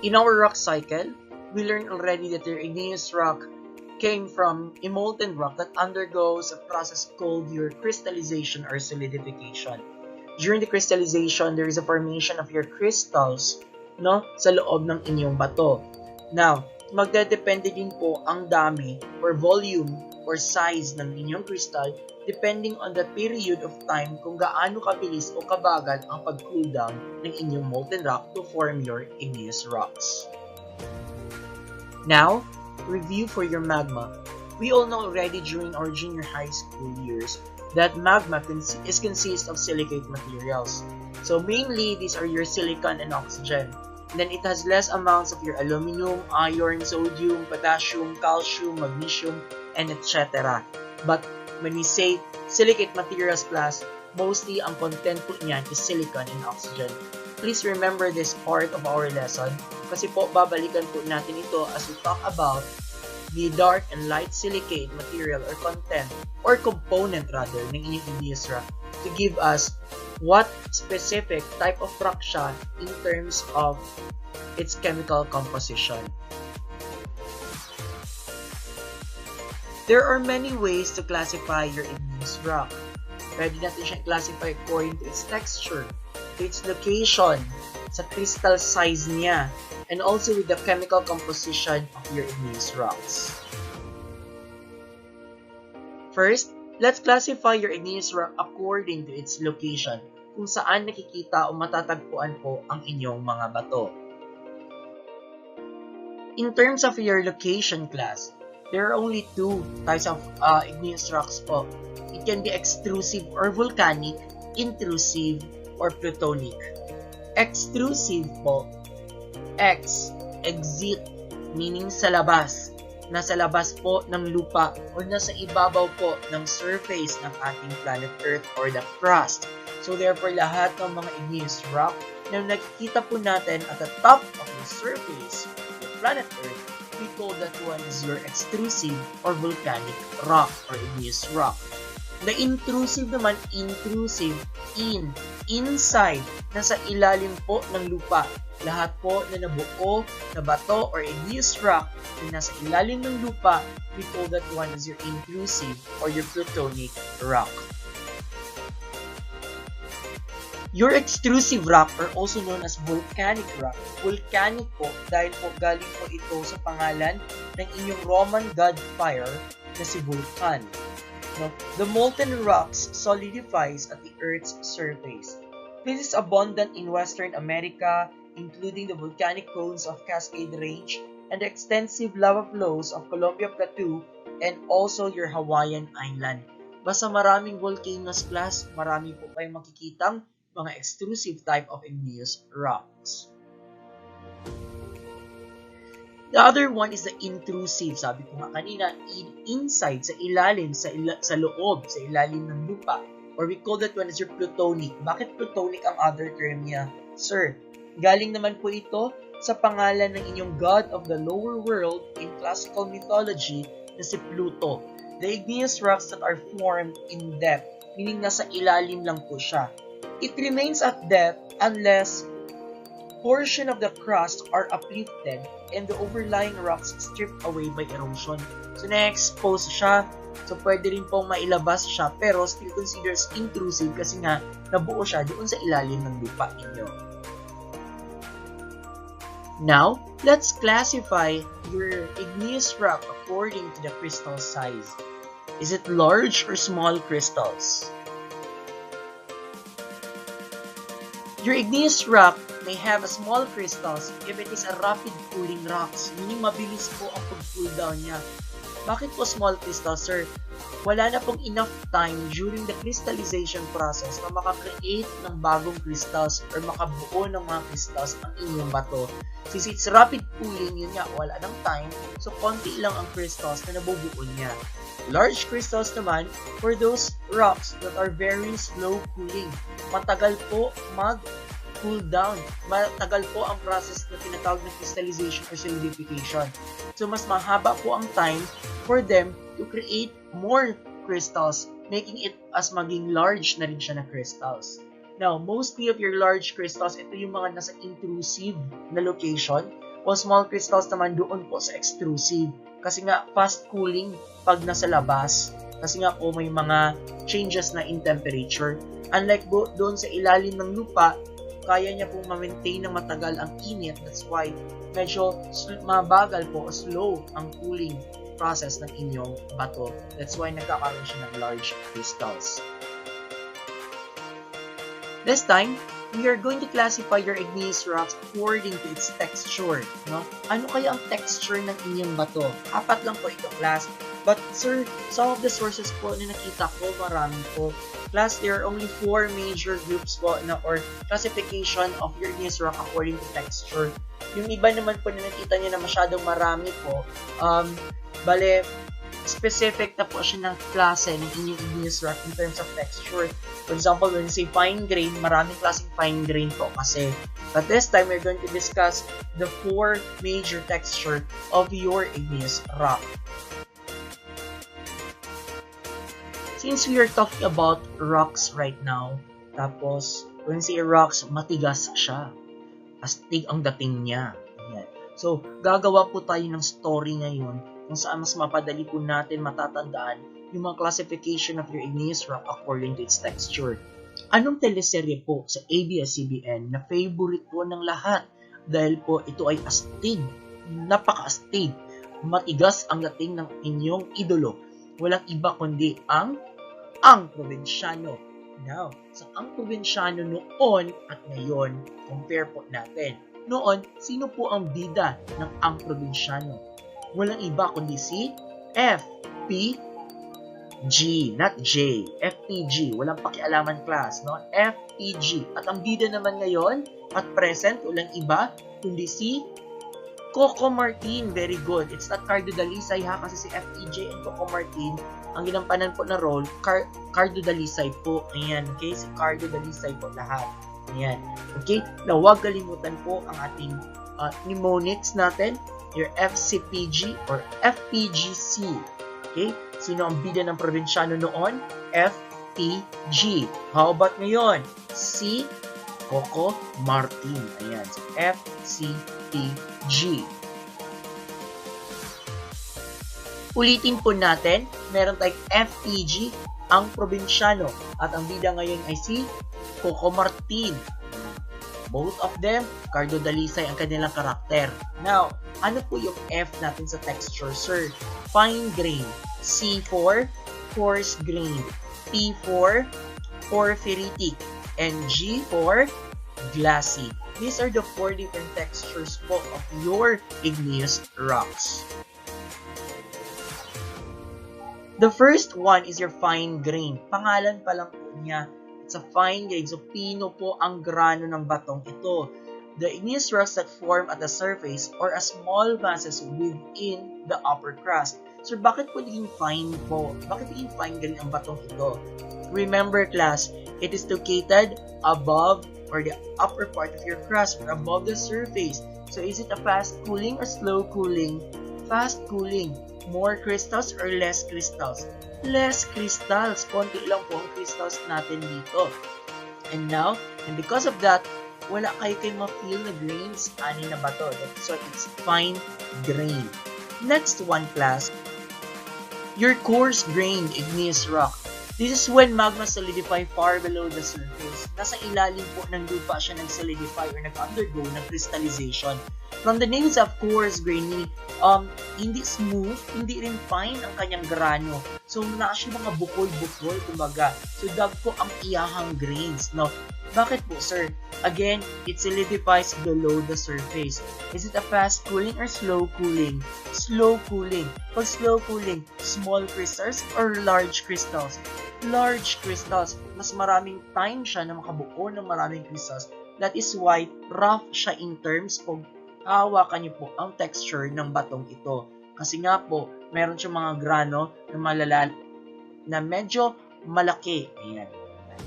In our rock cycle, we learned already that your igneous rock came from a molten rock that undergoes a process called your crystallization or solidification. During the crystallization, there is a formation of your crystals, no, sa loob ng inyong bato. Now, magdedepende din po ang dami or volume or size ng inyong crystal depending on the period of time kung gaano kabilis o kabagal ang pag-cool down ng inyong molten rock to form your igneous rocks. Now, review for your magma. We all know already during our junior high school years that magma consists of silicate materials. So mainly, these are your silicon and oxygen. And then it has less amounts of your aluminum, iron, sodium, potassium, calcium, magnesium, and etc. But when we say silicate materials class, mostly ang content po niyan is silicon and oxygen. Please remember this part of our lesson kasi po babalikan po natin ito as we talk about the dark and light silicate material or content or component rather ng inyong igneous rock to give us what specific type of rock siya in terms of its chemical composition. There are many ways to classify your igneous rock. Pwede natin siya classify according to its texture, to its location, sa crystal size niya, and also with the chemical composition of your igneous rocks. First, let's classify your igneous rock according to its location, kung saan nakikita o matatagpuan po ang inyong mga bato. In terms of your location class, there are only two types of igneous rocks po. It can be extrusive or volcanic, intrusive, or plutonic. Extrusive po, exit, meaning sa labas. Nasa labas po ng lupa o nasa ibabaw po ng surface ng ating planet Earth or the crust. So therefore, lahat ng mga igneous rock na nakikita po natin at the top of the surface of the planet Earth, we call that one is your extrusive or volcanic rock or igneous rock. The intrusive naman, intrusive, inside, nasa ilalim po ng lupa. Lahat po na nabuo na bato or igneous rock na nasa ilalim ng lupa, we call that one as your intrusive or your plutonic rock. Your extrusive rock are also known as volcanic rock. Volcanic po dahil po galing po ito sa pangalan ng inyong Roman god fire na si Vulcan. No? The molten rocks solidifies at the Earth's surface. This is abundant in Western America, including the volcanic cones of Cascade Range and the extensive lava flows of Columbia Plateau and also your Hawaiian Island. Basta maraming volcanoes class, marami po kayong makikitang mga extrusive type of igneous rocks. The other one is the intrusive. Sabi ko nga kanina, inside, sa ilalim, sa loob, sa ilalim ng lupa. Or we call that one as your plutonic. Bakit plutonic ang other term niya? Sir, galing naman po ito sa pangalan ng inyong god of the lower world in classical mythology na si Pluto. The igneous rocks that are formed in depth, meaning nasa ilalim lang po siya. It remains at depth unless portion of the crust are uplifted and the overlying rocks stripped away by erosion. So na-expose siya. So pwede rin pong mailabas siya pero still considered intrusive kasi nga nabuo siya doon sa ilalim ng lupa ninyo. Now, let's classify your igneous rock according to the crystal size. Is it large or small crystals? Your igneous rock may have a small crystals if it is a rapid cooling rocks, meaning mabilis po ang pag-cool down niya. Bakit po small crystals, sir? Wala na pong enough time during the crystallization process na makakreate ng bagong crystals or makabuo ng mga crystals ang inyong bato. Since it's rapid cooling, yun nga, wala ng time, so konti lang ang crystals na nabubuo niya. Large crystals naman for those rocks that are very slow cooling. Matagal po mag-cool down. Matagal po ang process na tinatawag na crystallization or solidification. So, mas mahaba po ang time for them to create more crystals, making it as maging large na rin siya na crystals. Now, mostly of your large crystals, ito yung mga nasa intrusive na location O small crystals naman doon po sa extrusive. Kasi nga fast cooling pag nasa labas. Kasi nga po may mga changes na in temperature. Unlike doon sa ilalim ng lupa, kaya niya pong ma-maintain ng matagal ang init. That's why medyo mabagal po o slow ang cooling process ng inyong bato. That's why nagkakaroon siya ng large crystals. This time, we are going to classify your igneous rocks according to its texture. No? Ano kaya ang texture ng inyong bato? 4 lang po ito, class. But sir, some of the sources po na nakita ko, marami po. Class, there are only 4 major groups po na or classification of your igneous rock according to texture. Yung iba naman po na nakita niyo na masyadong marami po, bale, specific na po siya ng klase ng inyong igneous rock in terms of texture. For example, when you say fine grain, maraming klaseng fine grain po kasi. But this time, we're going to discuss the 4 major texture of your igneous rock. Since we are talking about rocks right now, tapos, when you say rocks, matigas siya. Astig ang dating niya. Ayan. So, gagawa po tayo ng story ngayon kung saan mas mapadali po natin matatandaan yung mga classification of your igneous rock according to its texture. Anong teleserye po sa ABS-CBN na favorite po ng lahat? Dahil po ito ay astig, napaka-astig, matigas ang dating ng inyong idolo. Walang iba kundi ang Probinsyano. Now, sa ang Probinsyano noon at ngayon, compare po natin. Noon, sino po ang bida ng ang Probinsyano? Walang iba kundi si FPG, not J. FPG, walang pakialaman class, no? FPG. At ang bida naman ngayon, at present, walang iba kundi si Coco Martin. Very good. It's not Cardo Dalisay ha, kasi si FPJ and Coco Martin, ang ginampanan po na role, Cardo Dalisay po. Ayan, okay? Si Cardo Dalisay po lahat. Ayan. Okay? Now, huwag kalimutan po ang ating mnemonics natin, your FCPG or FPGC. Okay? Sino ang bida ng probinsyano noon? FPG. How about ngayon? Si Coco Martin. Ayan. So, FCPG. Ulitin po natin, meron tayong FPG, ang probinsyano. At ang bida ngayon ay si Coco Martin. Both of them, Cardo Dalisay ang kanilang karakter. Now, ano po yung F natin sa texture, sir? Fine grain. C for coarse grain. P for porphyritic. And G for glassy. These are the 4 different textures po of your igneous rocks. The first one is your fine grain. Pangalan pa lang po niya. It's a fine grain. So, pino po ang grano ng batong ito. The igneous rocks that form at the surface or as small masses within the upper crust. So, bakit po naging fine po? Bakit naging fine grain ang batong ito? Remember, class, it is located above or the upper part of your crust or above the surface. So, is it a fast cooling or slow cooling? Fast cooling. More crystals or less crystals? Less crystals. Konti lang po ang crystals natin dito. And now, and because of that, wala kayo ma-feel na grains, ani na bato. So, it's fine grain. Next one, class. Your coarse grained igneous rock. This is when magma solidify far below the surface. Nasa ilalim po ng lupa siya nag-solidify or nag-undergo ng crystallization. From the names of coarse grain, hindi smooth, hindi rin fine ang kanyang grano. So, na siya mga bukol-bukol, kumbaga. So, dag po ang iyahang grains, no? Bakit po, sir? Again, it solidifies below the surface. Is it a fast cooling or slow cooling? Slow cooling. Pag slow cooling, small crystals or large crystals? Large crystals. Mas maraming time siya na makabuo ng maraming crystals. That is why rough siya in terms of hawakan niyo po ang texture ng batong ito. Kasi nga po, meron siyang mga grano na malalal na medyo malaki. Ayan.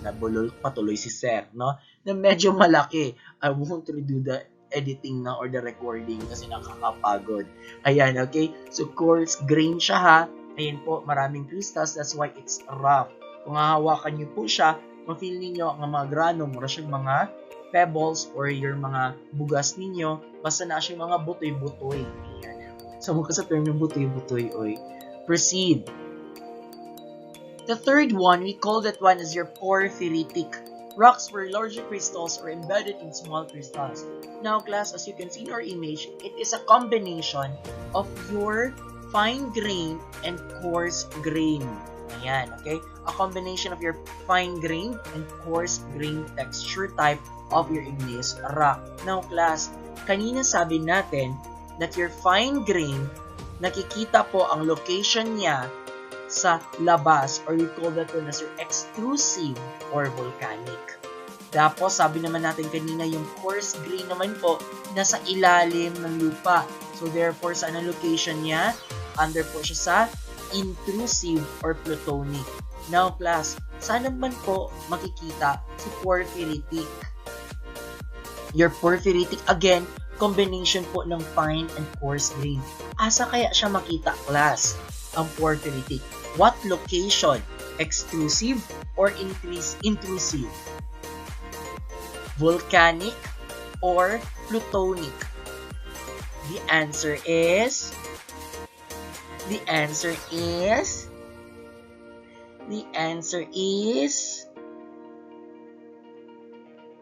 Nabulol patuloy si Sir, no? Na medyo malaki. I won't redo the editing na or the recording kasi nakakapagod. Ayan, okay? So, coarse grain siya ha. Ayan po, maraming crystals. That's why it's rough. Kung hahawakan niyo po siya, ma-feel ninyo ang mga grano, mura siyang mga pebbles or your mga bugas ninyo, basta na siyang mga butoy-butoy. Ayan. So, mukha sa term ng butoy-butoy, oy. Proceed. The third one, we call that one as your porphyritic. Rocks where larger crystals are embedded in small crystals. Now, class, as you can see in our image, it is a combination of your fine grain and coarse grain. Ayan, okay? A combination of your fine grain and coarse grain texture type of your igneous rock. Now, class, kanina sabi natin that your fine grain, nakikita po ang location niya sa labas, or we call that one as your extrusive or volcanic. Tapos, sabi naman natin kanina, yung coarse grain naman po, nasa ilalim ng lupa. So, therefore, saan ang location niya? Under po siya sa intrusive or plutonic. Now, class, saan naman po makikita si porphyritic? Your porphyritic, again, combination po ng fine and coarse grain. Asa kaya siya makita, class? Ang porphyritic. What location? Extrusive or intrusive? Volcanic or plutonic? The answer is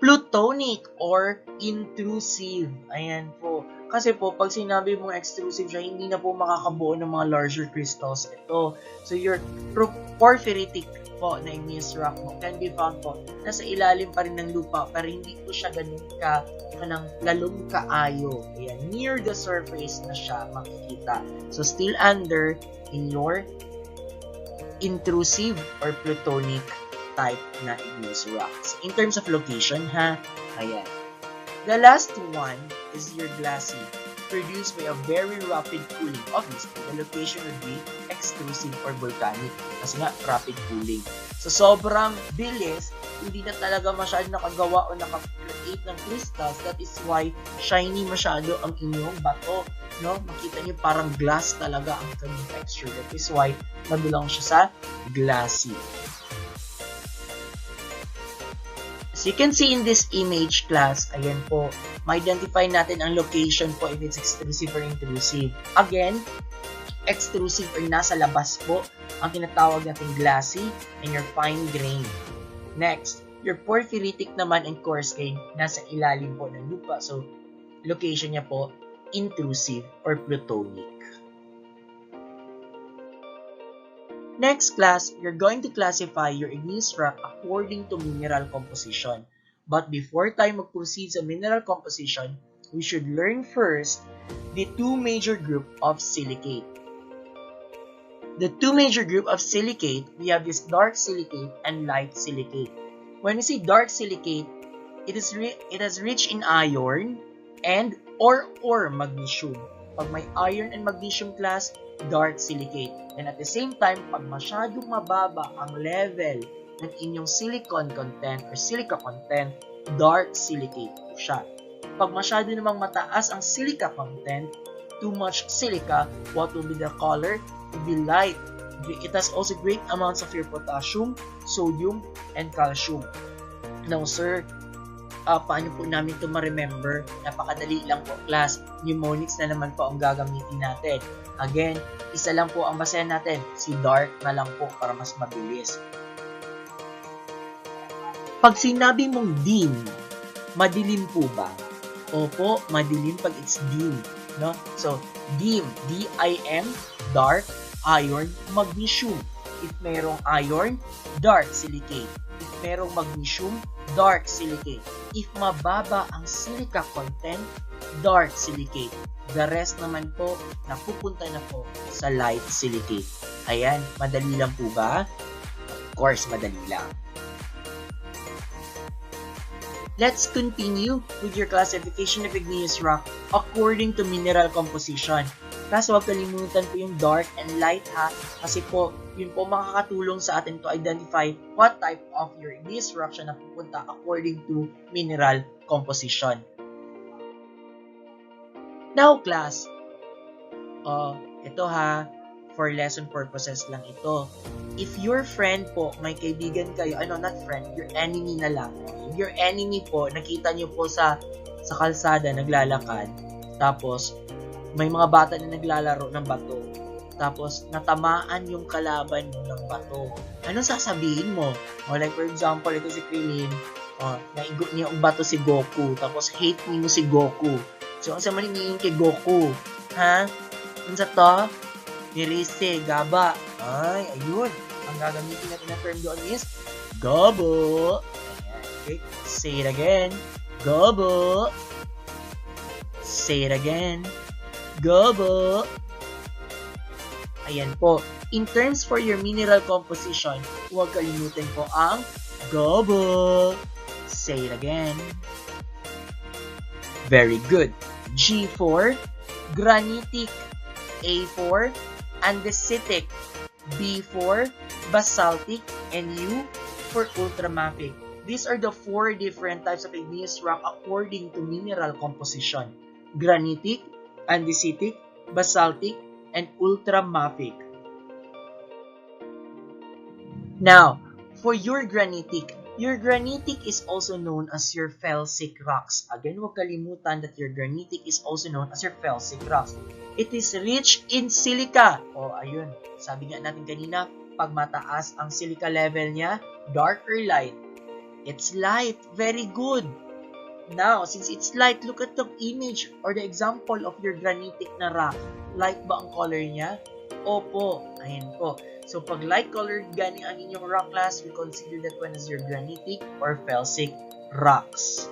plutonic or intrusive. Ayan po. Kasi po, pag sinabi mong extrusive siya, hindi na po makakabuo ng mga larger crystals ito. So, your porphyritic po na igneous rock mo can be found po nasa ilalim pa rin ng lupa, pero hindi po siya ganun lalong kaayo. Ayan, near the surface na siya makikita. So, still under in your intrusive or plutonic type na igneous rocks. In terms of location, ha? Ayan. The last one is your glassy, produced by a very rapid cooling. Obviously, the location would be extrusive or volcanic kasi nga rapid cooling. So, sobrang bilis, hindi na talaga masyado nakagawa o nakakreate ng crystals. That is why shiny masyado ang inyong bato. No? Makita niyo parang glass talaga ang kanyang texture. That is why nabilang siya sa glassy. So you can see in this image, class, ayan po, ma-identify natin ang location po if it's extrusive or intrusive. Again, extrusive or nasa labas po, ang tinatawag natin glassy and your fine grain. Next, your porphyritic naman and coarse grain, nasa ilalim po ng lupa. So, location niya po, intrusive or plutonic. Next class, you're going to classify your igneous rock according to mineral composition. But before tayo mag-proceed sa mineral composition, we should learn first the two major group of silicate. The two major group of silicate, we have this dark silicate and light silicate. When we say dark silicate, it is rich in iron and or magnesium. Pag may iron and magnesium, class, dark silicate. And at the same time, pag masyadong mababa ang level ng inyong silicon content or silica content, dark silicate po siya. Pag masyado namang mataas ang silica content, too much silica, what will be the color? It will be light. It has also great amounts of your potassium, sodium, and calcium. Now, sir, paano po namin ito ma-remember? Napakadali lang po, class. Mnemonics na naman po ang gagamitin natin. Again, isa lang po ang basahin natin. Si dark na lang po para mas mabilis. Pag sinabi mong dim, madilim po ba? Opo, madilim pag it's dim. No? So, dim, D-I-M, dark, iron, magnesium. If merong iron, dark silicate. If merong magnesium, dark silicate. If mababa ang silica content, dark silicate. The rest naman po, napupunta na po sa light silicate. Ayan, madali lang po ba? Of course, madali lang. Let's continue with your classification of igneous rock according to mineral composition. Kaso huwag kalimutan po yung dark and light, ha, kasi po, yun po makakatulong sa atin to identify what type of your igneous rock siya napupunta according to mineral composition. Now, class, ito ha, for lesson purposes lang ito. If your friend po, may kaibigan kayo, not friend, your enemy na lang. If your enemy po, nakita nyo po sa kalsada, naglalakad, tapos may mga bata na naglalaro ng bato, tapos natamaan yung kalaban mo ng bato, anong sasabihin mo? Like for example, ito si Krillin, naigo niya ang bato si Goku, tapos hate niyo si Goku. So, ang sama niyo kay Goku? Ha? Ano sa to? Nirise, gaba. Ay, ayun. Ang gagamitin natin na term doon is gabo. Okay, say it again. Gabo. Say it again. Gabo. Ayan po. In terms for your mineral composition, huwag kalimutan po ang gabo. Say it again. Very good. G for granitic. A for andesitic. B for basaltic. And U for ultramafic. These are the 4 different types of igneous rock according to mineral composition. Granitic, andesitic, basaltic, and ultramafic. Now, for your granitic is also known as your felsic rocks. Again, huwag kalimutan that your granitic is also known as your felsic rocks. It is rich in silica. Ayun. Sabi nga natin kanina, pag mataas ang silica level niya, dark or light? It's light. Very good. Now, since it's light, look at the image or the example of your granitic na rock. Light ba ang color niya? Opo. Ayan po. So, pag light colored ganing ang inyong rock class, we consider that one as your granitic or felsic rocks.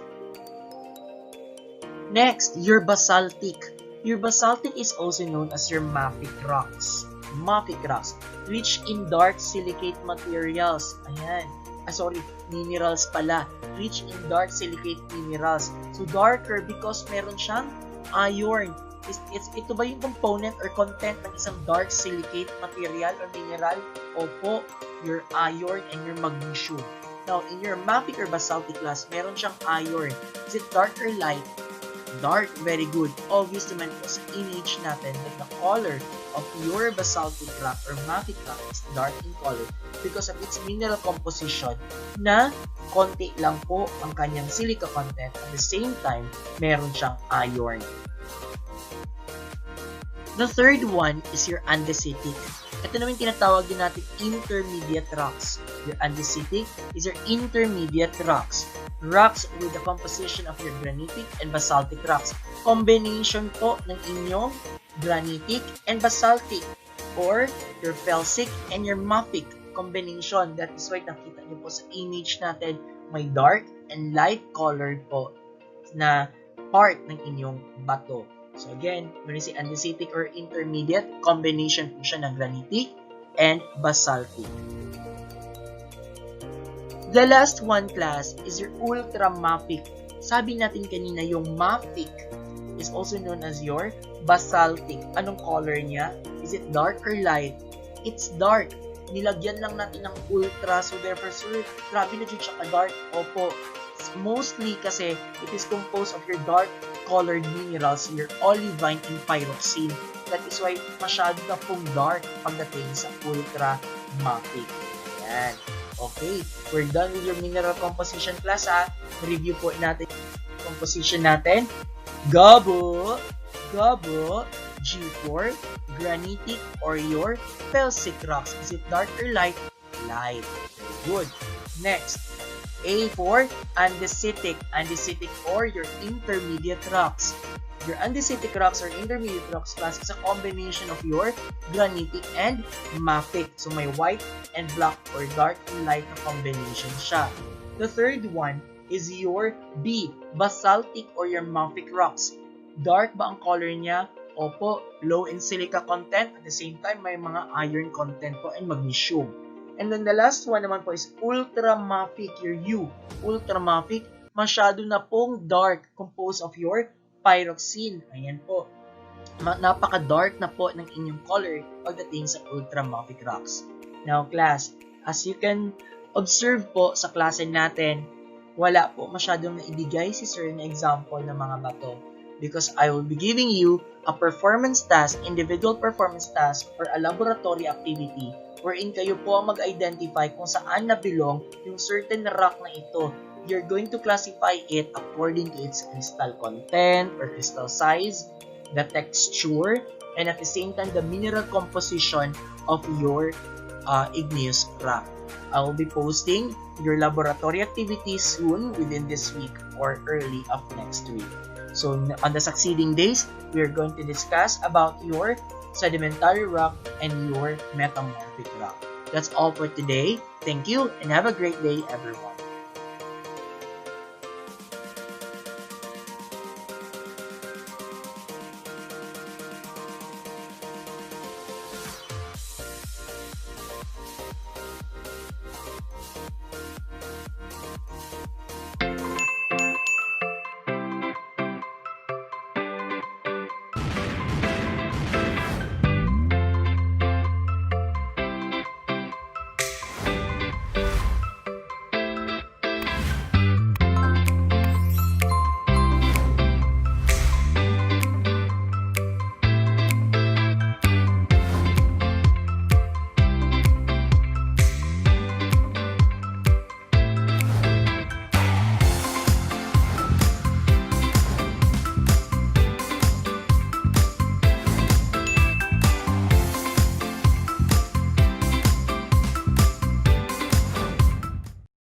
Next, your basaltic. Your basaltic is also known as your mafic rocks. Mafic rocks, rich in dark silicate materials. Ayan. Minerals pala. Rich in dark silicate minerals. So, darker because meron siyang iron. Ito ba yung component or content ng isang dark silicate material or mineral? Opo, your iron and your magnesium. Now, in your mafic or basaltic class, meron siyang iron. Is it dark or light? Dark, very good. Obvious naman po sa image natin that the color of your basaltic rock or mafic rock is dark in color because of its mineral composition na konti lang po ang kanyang silica content. At the same time, meron siyang iron. The third one is your andesitic. Ito naman tinatawag din natin intermediate rocks. Your andesitic is your intermediate rocks. Rocks with the composition of your granitic and basaltic rocks. Combination po ng inyong granitic and basaltic or your felsic and your mafic combination. That is why nakita niyo po sa image natin may dark and light colored po na part ng inyong bato. So again, when you say andesitic or intermediate, combination po siya ng granitic and basaltic. The last one class is your ultramafic. Sabi natin kanina yung mafic is also known as your basaltic. Anong color niya? Is it dark or light? It's dark. Nilagyan lang natin ng ultra. So therefore, sir, grabe na dyan siya ka-dark. Opo. Mostly kasi it is composed of your dark colored minerals, your olivine and pyroxene. That is why masyado na pong dark pagdating sa ultramafic. Ayan. Okay, we're done with your mineral composition class ha. Review po natin yung composition natin. Gabo, G4, granitic or your felsic rocks. Is it dark or light? Light. Good. Next, A4, andesitic. Andesitic or your intermediate rocks. Your andesitic rocks or intermediate rocks class is a combination of your granitic and mafic. So may white and black or dark and light na combination siya. The third one is your B, basaltic or your mafic rocks. Dark ba ang color niya? Opo, low in silica content. At the same time, may mga iron content po and magnesium. And then the last one naman po is ultramafic, your U. Ultramafic, masyado na pong dark, composed of your pyroxene. Ayan po. Napaka-dark na po ng inyong color pagdating sa ultramafic rocks. Now class, as you can observe po sa klase natin, wala po masyadong naibigay si sir na example ng mga bato. because I will be giving you a performance task, individual performance task, or a laboratory activity wherein kayo po ang mag-identify kung saan na-belong yung certain rock na ito. You're going to classify it according to its crystal content or crystal size, the texture, and at the same time, the mineral composition of your igneous rock. I will be posting your laboratory activities soon within this week or early of next week. So on the succeeding days, we are going to discuss about your sedimentary rock and your metamorphic rock. That's all for today. Thank you and have a great day, everyone.